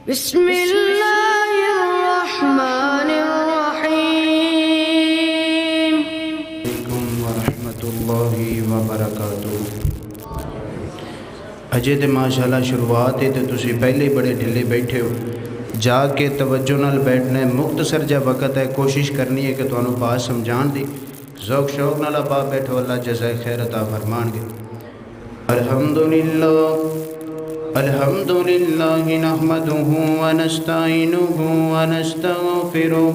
بسم اللہ الرحمن الرحیم علیکم ورحمۃ اللہ وبرکاتہ۔ اجے تے ماشاءاللہ شروعات ہے تے تسی پہلے ہی بڑے ڈھلے بیٹھے ہو، جا کے توجہ نال بیٹھنا ہے، مختصر جا وقت ہے، کوشش کرنی ہے کہ تانوں بات سمجھان دی، ذوق شوق نال آپ بیٹھو، اللہ جزائے خیر عطا فرمان گے۔ الحمد للہ نحمده ونستعینه ونستغفره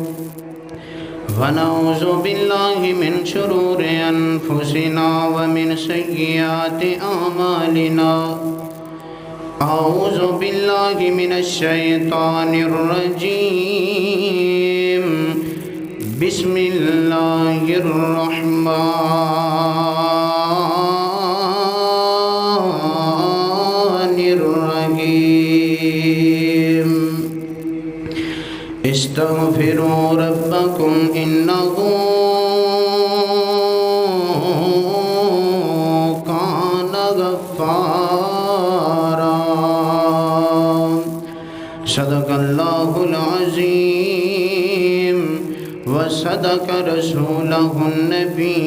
ونعوذ باللہ من شرور انفسنا ومن سیئات اعمالنا، اعوذ باللہ من الشیطان الرجیم، بسم اللہ الرحمن الرحیم۔ استغفروا ربکم انہ کان غفارا، صدق اللہ العظیم وصدق رسولہ النبی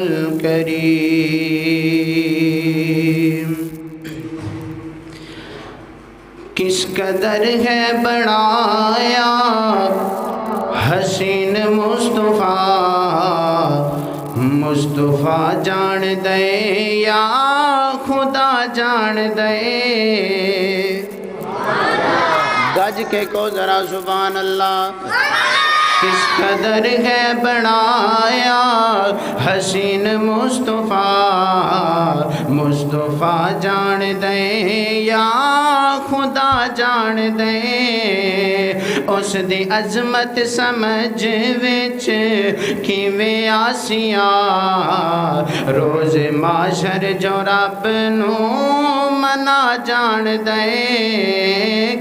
الکریم۔ کس قدر ہے بڑایا حسین مصطفیٰ، مصطفیٰ جان دے یا خدا جان دے، گج کے کو ذرا سبحان اللہ۔ کس قدر ہے بڑایا حسین مصطفیٰ، مصطفیٰ جان دے یا خدا جان دے، اس دی عظمت سمجھ وچ کیویں آسیاں، روز معاشر جو رب نو منا جان دے۔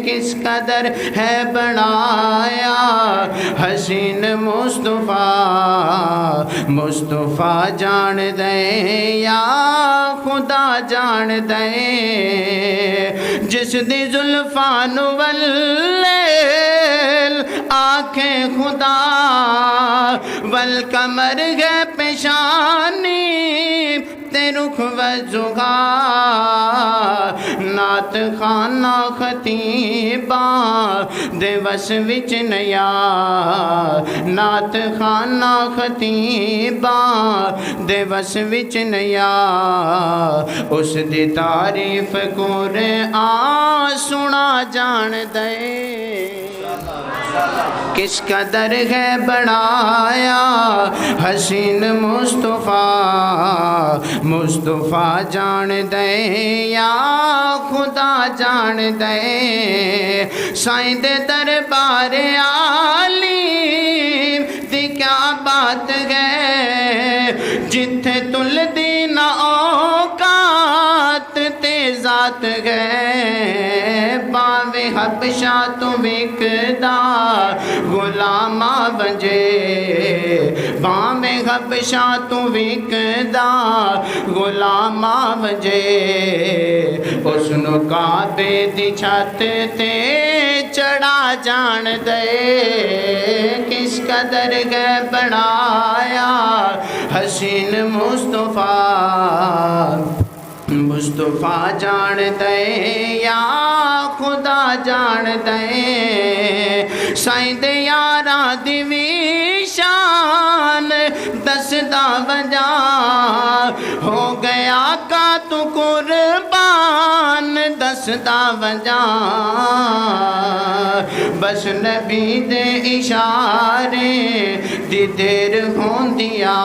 کس قدر ہے بڑایا حسین مصطفیٰ، مصطفیٰ جان دے یا خدا جان دے، جس دی زلفان واللیل آنکھیں خدا والقمر ہے پیشانی تے رخ وزغا، نعت خانہ خطیباں دے وس وچ نیا، نعت خانہ خطیباں دے وس وچ نیا، اس دی تعریف قرآن سنا جان دے۔ کس قدر ہے بڑایا حسین مصطفیٰ، مصطفیٰ جان دے یا خدا جان دے، سائیں دے دربار عالم دی کیا بات ہے، جتھے تل دی نہ اوقات تے ذات ہے، باوے حبشہ تو وکدا غلامہ ونجے، باوے حبشہ تو وکدا غلامہ ونجے، اس نو کعبے دی چھت تے چڑھا جان دے۔ کس قدر ہے بڑایا حسین مصطفیٰ، مصطفیٰ جان دے یا خدا جان دے، سائیں دے یاراں دی وی شان دسدا وجہ، ہو گیا کا تو قربان دسدا وجہ، بس نبی دے اشارے دی دیر ہوندیا،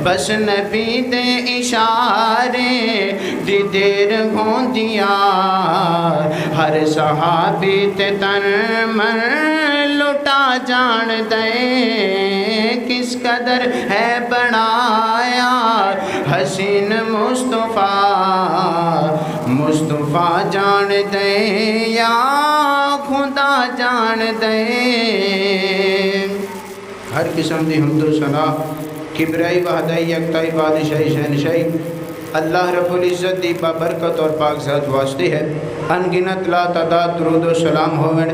بس نبی دے اشارے دی دیر ہوندیا، ہر صحابی تے تن من لٹا جان دے۔ کس قدر ہے بڑایا حسین مصطفیٰ، مصطفیٰ جان دے یا خدا جان دے۔ ہر قسم دی حمد و ثنا، کبریائی وحدائی یکتائی بادشاہی شہنشاہی اللہ رب العزت دی بابرکت اور پاک ذات واسطے ہے انگنت لا تعداد درود و سلام ہوون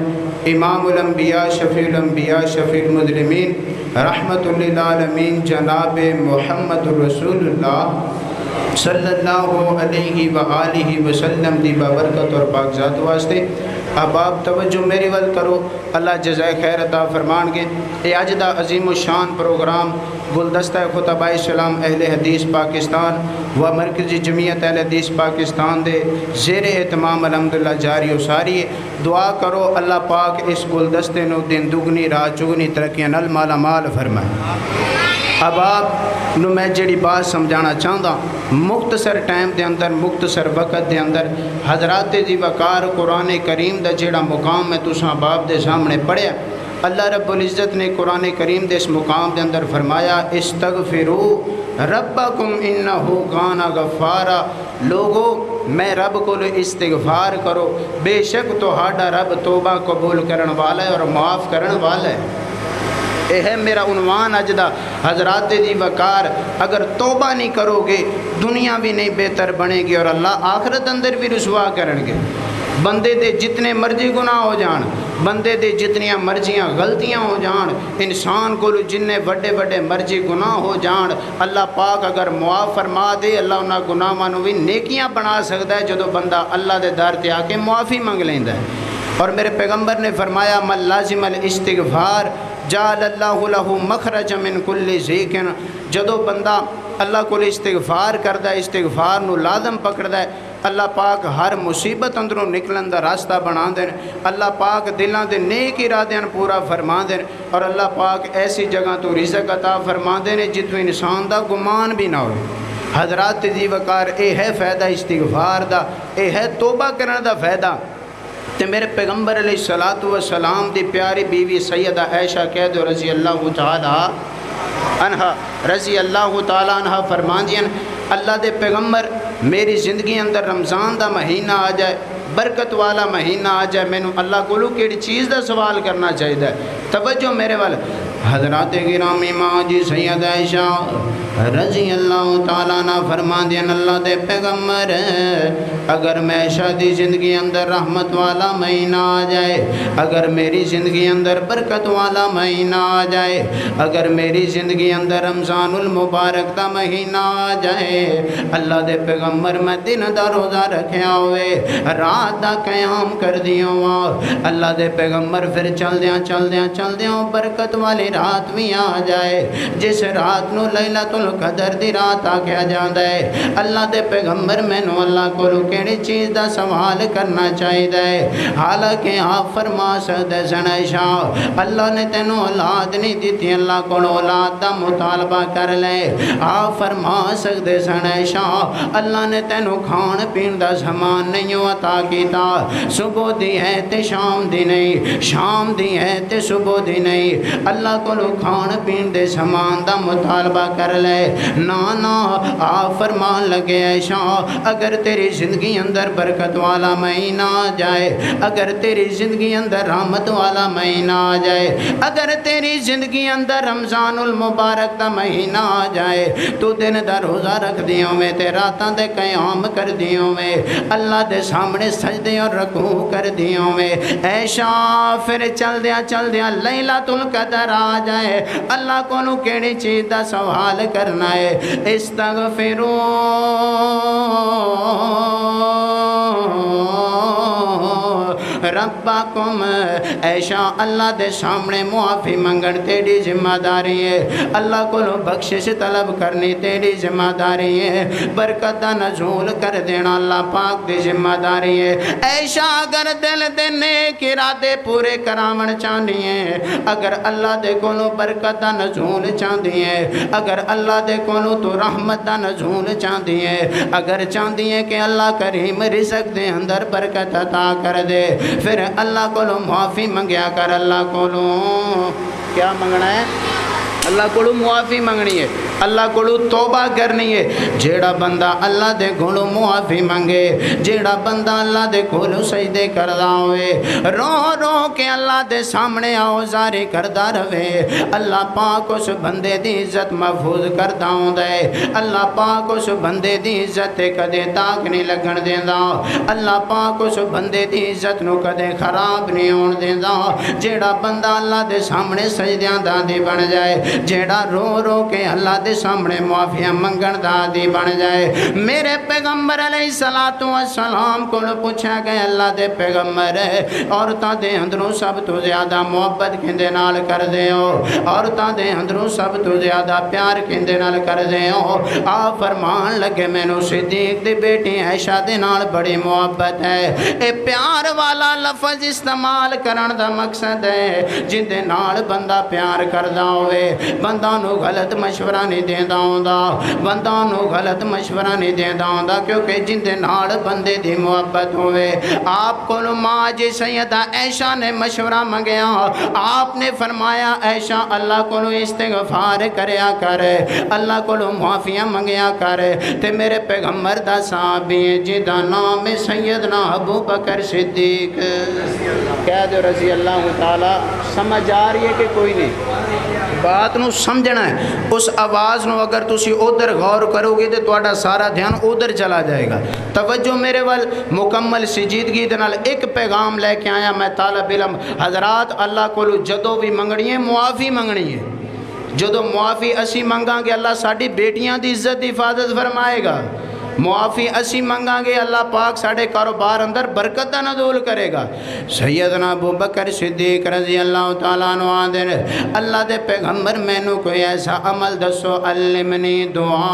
امام الانبیاء شفیع الانبیاء شفیع المذنبین رحمت للعالمین جناب محمد رسول اللہ صلی اللہ علیہ وآلہ وسلم دی بابرکت اور پاک ذات واسطے اب آپ توجہ میری ول کرو اللہ جزائے خیر عطا فرمان گے اے اج دا عظیم الشان پروگرام گلدستہ خطباء اسلام اہل حدیث پاکستان و مرکزی جمعیت اہل حدیث پاکستان دے زیر اہتمام الحمدللہ جاری و ساری ہے دعا کرو اللہ پاک اس گلدستے نو دن دگنی رات چگنی ترقیاں نال مالا مال فرمائے اب آپ نو میں جڑی بات سمجھانا چاہتا مختصر ٹائم دے اندر مختصر وقت دے اندر حضرات دی وقار قرآن کریم دا جڑا مقام میں تساں باپ دے سامنے پڑھیا اللہ رب العزت نے قرآن کریم دے اس مقام دے اندر فرمایا استغفروا ربکم انہو کان غفارا لوگو میں رب کو استغفار کرو بے شک تہاڈا رب توبہ قبول کرن والا ہے اور معاف کرن والا ہے یہ ہے میرا عنوان اج دا حضرات دی وقار اگر توبہ نہیں کرو گے دنیا بھی نہیں بہتر بنے گی اور اللہ آخرت اندر بھی رسوا کرن گے بندے دے جتنے مرضی گناہ ہو جان بندے دے جتنیاں مرضیاں غلطیاں ہو جان انسان کو جننے بڑے بڑے مرضی گناہ ہو جان اللہ پاک اگر معاف فرما دے اللہ انہاں گناہاں نو بھی نیکیاں بنا سکتا ہے جدو بندہ اللہ دے در تے آ کے معافی منگ لیندا ہے اور میرے پیغمبر نے فرمایا من لازم الاستغفار جعل اللہ لہ مخرج من کل ضیق جدو بندہ اللہ کو استغفار کردا ہے استغفار نو لازم پکڑدا ہے اللہ پاک ہر مصیبت اندروں نکلن دا راستہ بنا دین اللہ پاک دلاں دے نیک ارادیاں پورا فرما دین اور اللہ پاک ایسی جگہ تو رزق عطا فرما دین جتوں انسان دا گمان بھی نہ ہوئے حضرات دی وقار اے ہے فائدہ استغفار دا اے ہے توبہ کرن دا فائدہ تے میرے پیغمبر علیہ الصلوۃ والسلام دی پیاری بیوی سیدہ عائشہ قید رضی اللہ تعالی عنہا فرماندیاں اللہ دے پیغمبر میری زندگی اندر رمضان دا مہینہ آ جائے برکت والا مہینہ آ جائے مینوں اللہ کولو کیڑی چیز دا سوال کرنا چاہیے توجہ میرے وال حضرات گرامی ماں جی سیدہ عائشہ رضی اللہ تعالیٰ عنہ فرماندیاں اللہ دے پیغمبر اگر میں عائشہ دی زندگی اندر رحمت والا مہینہ آ جائے اگر میری زندگی اندر برکت والا مہینہ آ جائے اگر میری زندگی اندر رمضان المبارک دا مہینہ آ جائے اللہ دے پیغمبر میں دن دا روزہ رکھیا ہوئے رات دا قیام کر دیا ہوا اللہ دے پیغمبر پھر چل دیاں برکت والی رات بھی آ جائے جس رات نو لیلۃ القدر دی رات آکھیا جاندا ہے اللہ دے پیغمبر مینوں اللہ کولوں کیڑی چیز دا سوال کرنا چاہیے حالانکہ آپ فرما سکدے سن عائشہ اللہ نے تینوں اولاد نہیں دیتی اللہ کولوں اولاد دا مطالبہ کر لے آپ فرما سکدے سن عائشہ اللہ نے تینوں کھان پین دا سامان نہیں عطا کیتا صبح دی ہے تے شام دی نہیں شام دی ہے تے صبح دی نہیں اللہ کو کھان پین دے سامان دا مطالبہ کر لے نا آپ فرمان لگے عائشہ اگر تیری زندگی اندر برکت والا مہینہ آ جائے اگر تیری زندگی اندر رحمت والا مہینہ آ جائے اگر تیری زندگی اندر رمضان المبارک دا مہینہ آ جائے تو دن دا روزہ رکھ دیوں میں تے راتاں دے قیام کر دیوں میں اللہ دے سامنے سجدے اور رکوع کر دیوں میں عائشہ پھر چل دیاں لیلۃ القدر آ جائے اللہ کو نو کیڑی چیز دا سوال کرنا ہے استغفروا ربکم عائشہ اللہ دے سامنے معافی منگن تیری ذمہ داری ہے اللہ کو بخشش طلب کرنی تیری ذمہ داری ہے برکت دا نزول کر دینا اللہ پاک دی ذمہ داری ہے عائشہ اگر دل دے نیک ارادے پورے کراون چاہنی ہے اگر اللہ دے کولوں برکت دا نزول چاہندی ہے اگر اللہ دے کولوں تو رحمت دا نزول چاہندی ہے اگر چاہندی ہے کہ اللہ کریم رزق دے اندر برکت عطا کر دے پھر اللہ کو معافی منگیا کر اللہ کو کیا منگنا ہے اللہ کو معافی منگنی ہے، اللہ کو توبہ کرنی ہے۔ جیڑا بندہ اللہ دے کولوں معافی منگے، جیڑا بندہ اللہ دے کولوں سجدے کردا ہوئے، رو رو کے اللہ دے سامنے آوزاری کردا رہے، اللہ پاک اس بندے دی عزت محفوظ کردا ہوندا ہے۔ اللہ پاک اس بندے دی عزت تے کدے داغ نہیں لگن دیندا، اللہ پاک اس بندے دی عزت نو کدے خراب نہیں ہون دیندا۔ جیڑا بندہ اللہ دے سامنے سجدیاں دا عادی بن جائے، جیڑا رو رو کے اللہ دے سامنے معافیاں منگن دا عادی بن جائے۔ میرے پیغمبر علیہ السلام کو پوچھا گیا اللہ دے پیغمبر عورتاں دے اندروں سب تو زیادہ محبت کیندے نال کر دے ہو، عورتاں دے اندروں سب تو زیادہ پیار کیندے نال کر دے ہو؟ آپ فرمان لگے مینوں صدیق دی بیٹی عائشہ دے نال بڑی محبت ہے۔ اے پیار والا لفظ استعمال کرن دا مقصد ہے جن دے نال بندہ پیار کردا ہوئے، بندہ نو غلط مشورہ نہیں دیندا ہوندا، بندہ نو غلط مشورہ نہیں دیندا ہوندا، کیونکہ جن دے نال بندے دی محبت ہوئے۔ آپ کو ماں جی سیدہ عائشہ نے مشورہ منگیا، آپ نے فرمایا عائشہ اللہ کو استغفار کریا کر، اللہ کو معافیاں منگیا کر۔ تے میرے پیغمبر دا صحابی جی دا نام سیدنا ابو بکر صدیق، کہہ دو رضی اللہ تعالی۔ سمجھ آ رہی ہے کہ کوئی نہیں؟ بات نو سمجھنا ہے۔ اس آواز نو اگر تسی ادھر غور کرو گے تو تہاڈا سارا دھیان ادھر چلا جائے گا۔ توجہ میرے ول مکمل سجیدگی دے نال ایک پیغام لے کے آیا میں طالب علم حضرات، اللہ کو جدوں بھی منگنی ہے معافی منگنی ہے۔ جدوں معافی اسی منگاں گے اللہ ساڈی بیٹیاں دی عزت دی حفاظت فرمائے گا، معافی اسی منگاں گے اللہ پاک ساڑھے کاروبار اندر برکت دا نزول کرے گا۔ سیدنا ابو بکر صدیق رضی اللہ تعالیٰ عنہ آندے اللہ دے پیغمبر مینوں کوئی ایسا عمل دسو، علمنی دعا،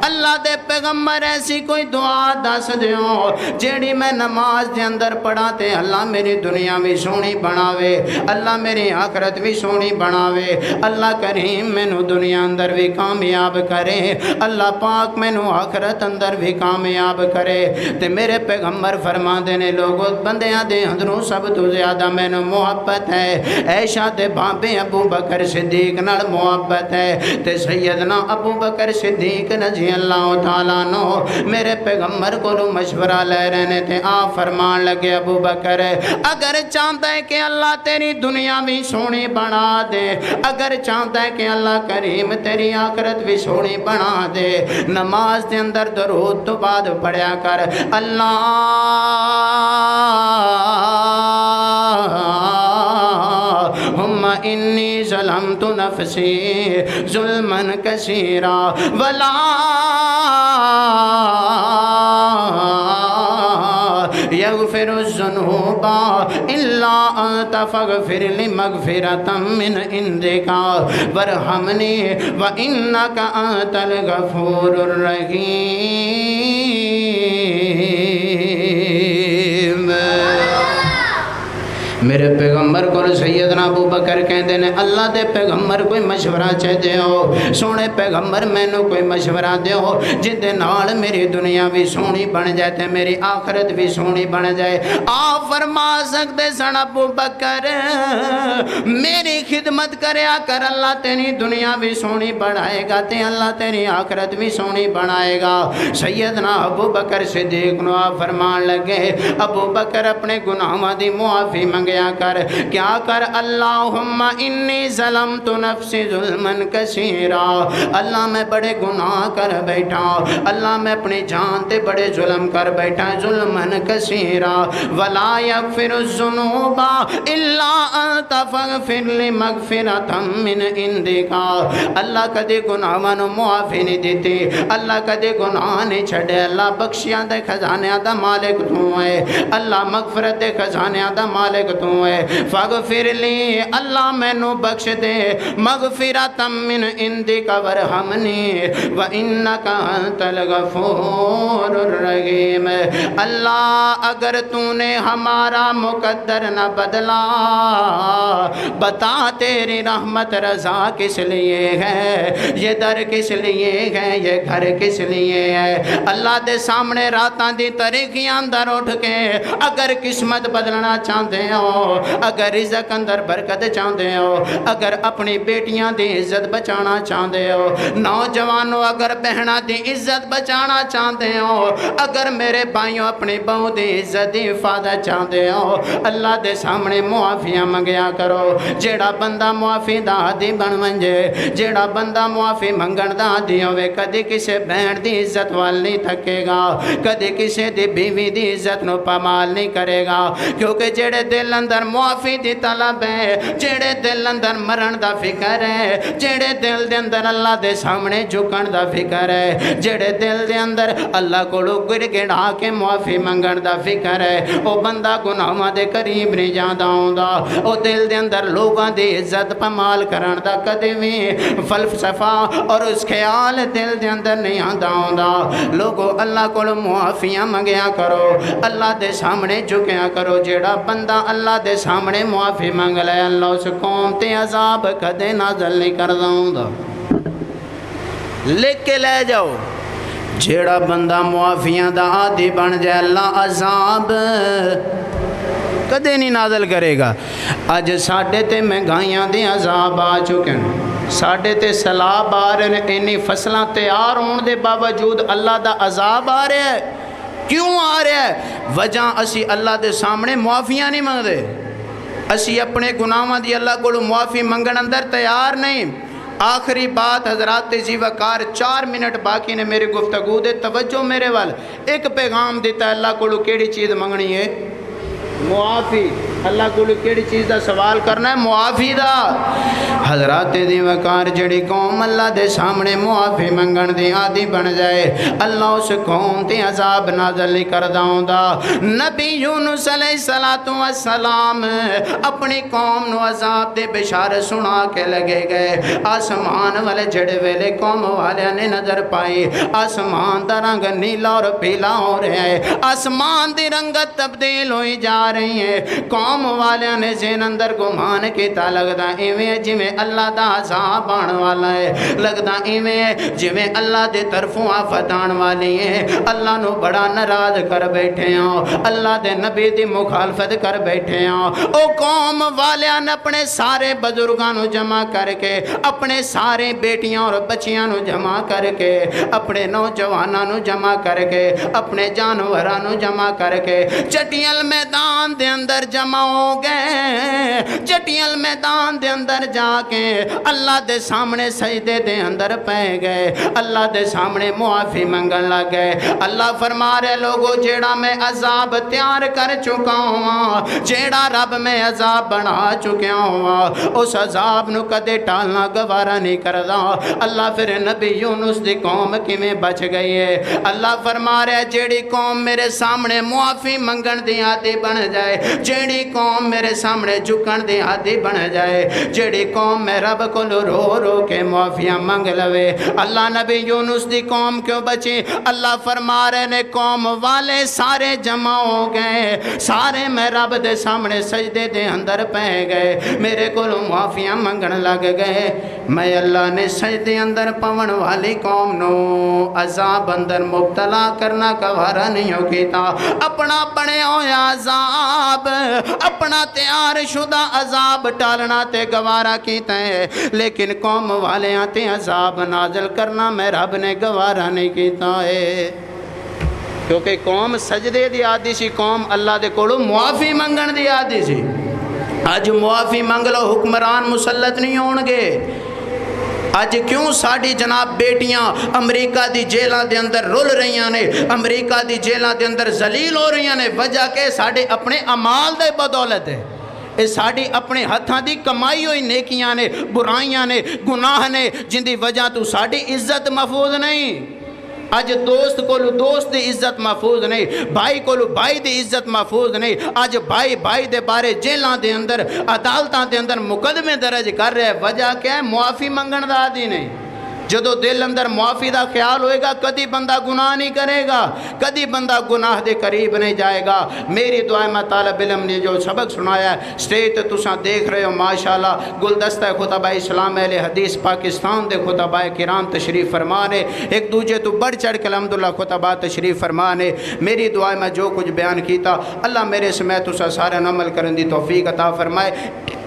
اللہ دے پیغمبر ایسی کوئی دعا دس دیو جیڑی میں نماز دے اندر پڑھا تے اللہ میری دنیا بھی سونی بناوے، اللہ میری آخرت بھی سونی بناوے، اللہ کریم مینوں دنیا اندر بھی کامیاب کرے، اللہ پاک مینوں آخرت اندر بھی کامیاب کرے۔ تے میرے پیغمبر فرما دینے لوگوں بندیاں دے اندروں سب تو زیادہ مینوں محبت ہے عائشہ دے بابے ابو بکر صدیق نال محبت ہے۔ تے سیدنا ابو بکر صدیق رضی اللہ تعالیٰ نو میرے پیغمبر کو مشورہ لے رہنے تھے۔ آپ فرمان لگے ابو بکر اگر چاہتا ہے کہ اللہ تیری دنیا بھی سونی بنا دے، اگر چاہتا ہے کہ اللہ کریم تیری آخرت بھی سونی بنا دے، نماز دے اندر درود تو بعد پڑھیا کر اللہم انی ظلمت نفسی ظلما کثیرا ولا یغفر الذنوب الا انت فاغفر لی مغفرۃ من عندک وارحمنی وانک انت الغفور الرحیم۔ میرے پیغمبر کو سیدنا ابو بکر کہندے نے اللہ دے پیغمبر کوئی مشورہ چاہتے ہو، سونے پیغمبر مینوں کوئی مشورہ دیو جن دے نال میری دنیا بھی سونی بن جائے تے میری آخرت بھی سونی بن جائے۔ آپ فرما سکتے سن ابو بکر میری خدمت کریا کر، اللہ تیری دنیا بھی سونی بنائے گا تے اللہ تیری آخرت بھی سونی بنائے گا۔ سیدنا ابو بکر صدیق نو آپ فرمان لگے ابو بکر اپنے گناہاں دی معافی منگیا کر، کیا کر اللہم انی ظلمت نفسی ظلما کثیرا، اللہ میں بڑے گناہ کر بیٹھا، اللہ میں اپنی جان تے بڑے ظلم کر بیٹھا، ظلما کثیرا ولا یغفر الذنوب الا انت فاغفر لی مغفرۃ من عندک، اللہ کدی گناہاں نو معافی نہیں دیتی، اللہ کدی گناہ نہیں چھڑے، اللہ بخشیاں دے خزانیاں دا مالک تو ہے، اللہ مغفرت دے خزانیاں دا مالک تو ہے، فاغفر لی اللہ مینوں بخش دے، مغفرۃ من عندک وارحمنی وانک انت الغفور غفور الرحیم۔ اللہ اگر تو نے ہمارا مقدر نہ بدلا، بتا تیری رحمت رضا کس لیے ہے، یہ در کس لیے ہے، یہ گھر کس لیے ہے۔ اللہ دے سامنے راتاں دی تاریکیاں اندر اٹھ کے اگر قسمت بدلنا چاہتے ہو، اگر رزق اندر برکت چاہتے ہو، اگر اپنی بیٹیاں دی عزت بچانا چاہتے ہو، نوجوانوں اگر بہنہ دی عزت بچانا چاہتے ہو، اگر میرے بھائیوں اپنی بہو دی عزت دی حفاظت چاہتے ہو، اللہ دے سامنے معافیاں منگیا کرو۔ جیڑا بندہ معافی دا عادی بن منجے، جیڑا بندہ معافی منگن دا عادی ہوئے، کدی کسے بہن دی عزت وال نہیں تھکے گا، کدی کسے دی بیوی دی عزت نو پامال نہیں کرے گا، کیونکہ جیڑے دل اندر معافی دی طلب ہے، جیڑے دل اندر مرن دا فکر ہے، جیڑے دل دے اندر اللہ دے سامنے جھکن دا فکر ہے، جیڑے دل دے اندر اللہ کو گر گڑا کے معافی منگن دا فکر ہے، او بندہ گناہاں دے قریب نہیں جاندا ہوندا، او دل دے اندر لوگاں دی عزت پامال کرن دا کدی بھی فلسفہ اور اس خیال دل دے اندر نہیں آندا ہوندا۔ لوگو اللہ کو معافیاں منگیا کرو، اللہ دے سامنے جھکیا کرو۔ جیڑا بندہ اللہ دے سامنے معافی منگ لے، اللہ اس قوم تے عذاب کدے نازل نہیں کردا ہوندا۔ لکھ کے لے جاؤ، جیڑا بندہ معافیاں دا عادی بن جائے، اللہ عذاب کدے نہیں نازل کرے گا۔ اج ساڈے تے مہنگائیاں دے عذاب آ چکے ہیں، ساڈے تے سیلاب آ رہے ہیں، اینی فصلاں تیار ہون دے باوجود اللہ دا عذاب آ رہا ہے۔ کیوں آ رہا ہے؟ وجہ اسی اللہ دے سامنے معافیاں نہیں منگدے، اسی اپنے گناہاں دی اللہ کو معافی منگن اندر تیار نہیں۔ آخری بات حضرات ذی وقار، 4 منٹ باقی نے میری گفتگو دے، توجہ میرے وال۔ ایک پیغام دیتا ہے اللہ کو کیڑی چیز منگنی ہے؟ معافی۔ اللہ کو کیڑی چیز دا سوال کرنا ہے؟ معافی دا۔ حضرات دی وقار جڑی قوم اللہ دے سامنے معافی منگن دی عادی بن جائے، اللہ اس قوم تے عذاب نازل نہیں کردا ہوندا۔ نبی یونس علیہ السلام اپنی قوم نو عذاب دے بشارت سنا کے لگے گئے۔ آسمان والے جڑے ویلے قوم والے نے نظر پائی، آسمان دا رنگ نیلا اور پیلا ہو رہا ہے، آسمان دی رنگت تبدیل ہوئی جا رہی ہے۔ قوم والیاں نے ذہن اندر گمان کیتا، لگدا ایویں جویں اللہ دا عذاب آن والا ہے، لگدا ایویں جویں اللہ دے طرفوں آفت آن والی ہے، اللہ نو بڑا ناراض کر بیٹھے ہاں، اللہ دے نبی دی مخالفت کر بیٹھے ہاں۔ او قوم والیاں نے اپنے سارے بزرگاں نو جمع کر کے، اپنے سارے بیٹیاں اور بچیاں نو جمع کر کے، اپنے نوجواناں نو جمع کر کے، اپنے جانوراں نو جمع کر کے چٹیل میدان دے اندر جمع ہو گئے۔ چٹیل میدان دے اندر جا کے اللہ دے سامنے سجدے دے اندر پہ گئے، اللہ دے سامنے معافی منگن لگ گئے۔ اللہ فرما رہے لوگو، جیڑا میں عذاب تیار کر چکا ہوں، جیڑا رب میں عذاب بنا چکا ہوں، اس عذاب نو کدے ٹالنا گوارا نہیں کردا۔ اللہ پھر نبی یونس دی قوم کیویں بچ گئی ہے؟ اللہ فرما رہے جیڑی قوم میرے سامنے معافی منگن دی عادی بن جائے، جیڑی قوم میرے سامنے جھکن دی عادی بن جائے، جیڑی قوم میں رب کو رو رو کے معافیاں منگ لوے۔ اللہ نبی یونس دی قوم کیوں بچی؟ اللہ فرما رہے نے قوم والے سارے جمع ہو گئے، سارے میں رب دے سامنے سجدے دے اندر پہ گئے، میرے کو معافیاں منگن لگ گئے۔ میں اللہ نے سجدے اندر پون والی قوم نو عذاب اندر مبتلا کرنا گوارا نہیں ہو کیتا۔ اپنا بنے ہویا عذاب، اپنا تیار شدہ عذاب ٹالنا تے گوارا کیتا ہے، لیکن قوم والے تے عذاب نازل کرنا میں رب نے گوارا نہیں کیتا ہے، کیونکہ قوم سجدے دی عادی سی، قوم اللہ دے کولو معافی منگن دی عادی سی۔ اج معافی منگ لو، حکمران مسلط نہیں ہون گے۔ اج کیوں ساڑی جناب بیٹیاں امریکہ دی جیلہ دے اندر رول رہیاں نے، امریکہ دی جیلہ دے اندر ذلیل ہو رہیاں نے؟ وجہ کہ ساڑے اپنے عمال دے بدولت ہے، یہ ساڑی اپنے ہتھاں دی کمائی ہوئی نیکیاں نے، برائیاں نے، گناہ نے، جن دی وجہ تو ساڑی عزت محفوظ نہیں۔ اج دوست کولو دوست دی عزت محفوظ نہیں، بھائی کولو بھائی دی عزت محفوظ نہیں۔ اج بھائی بھائی دے بارے جیلاں دے اندر، عدالتاں دے اندر مقدمے درج کر رہے، وجہ کیا ہے؟ معافی منگن دا عادی نہیں۔ جدو دل اندر معافی دا خیال ہوئے گا کدی بندہ گناہ نہیں کرے گا، کدی بندہ گناہ دے قریب نہیں جائے گا۔ میری دعا میں طالب علم نے جو سبق سنایا ہے سٹیج تے تساں دیکھ رہے ہو ماشاءاللہ گلدستہ خطبہ اسلام اہل حدیث پاکستان دے خطبہ کرام تشریف فرمانے، ایک دوجے تو بڑھ چڑھ کے الحمدللہ خطبہ تشریف فرمانے۔ میری دعا میں جو کچھ بیان کیتا اللہ میرے سمیت تساں سارے عمل کرن دی توفیق عطا فرمائے۔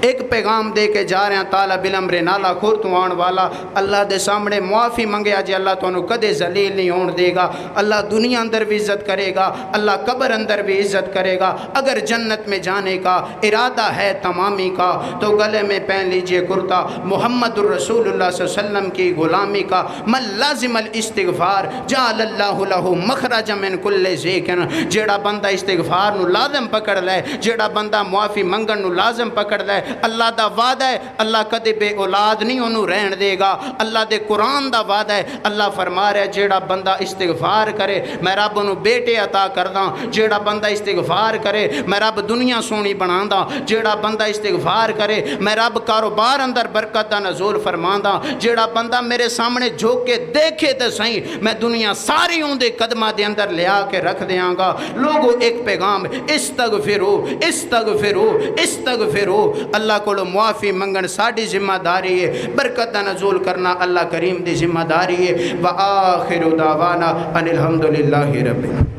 ایک پیغام دے کے جا رہے ہیں طالب علم رے نالا خور تو آن والا، اللہ دے سامنے معافی منگیا جی اللہ تو انہوں کدے ذلیل نہیں ہون دے گا، اللہ دنیا اندر بھی عزت کرے گا، اللہ قبر اندر بھی عزت کرے گا۔ اگر جنت میں جانے کا ارادہ ہے تمامی کا تو گلے میں پہن لیجئے کرتا محمد الرسول اللہ صلی اللہ علیہ وسلم کی غلامی کا، من لازم الاستغفار جعل اللہ لہ مخرج من کل ذکر، جیڑا بندہ استغفار نو لازم پکڑ لے، جیڑا بندہ معافی منگن نو لازم پکڑ لے، اللہ دا وعدہ ہے اللہ کدے بے اولاد نہیں انہوں رہن دے گا، اللہ دے قرآن دا وعدہ ہے، اللہ فرما رہا ہے جیڑا بندہ استغفار کرے میں رب انہوں بیٹے عطا کرداں، جیڑا بندہ استغفار کرے میں رب دنیا سونی بنانداں، جیڑا بندہ استغفار کرے میں رب کاروبار اندر برکت دا نزول فرمانداں، جیڑا بندہ میرے سامنے جھوک کے دیکھے تے صحیح میں دنیا ساری ہوں دے قدمہ دے اندر لیا کے رکھ دیاں گا۔ لوگوں ایک پیغام استغفرو استغفرو استغفرو، اللہ کو معافی منگن ساڑی ذمہ داری ہے، برکت دا نزول کرنا اللہ کریم دی ذمہ داری ہے۔ وآخر دعوانا ان الحمدللہ رب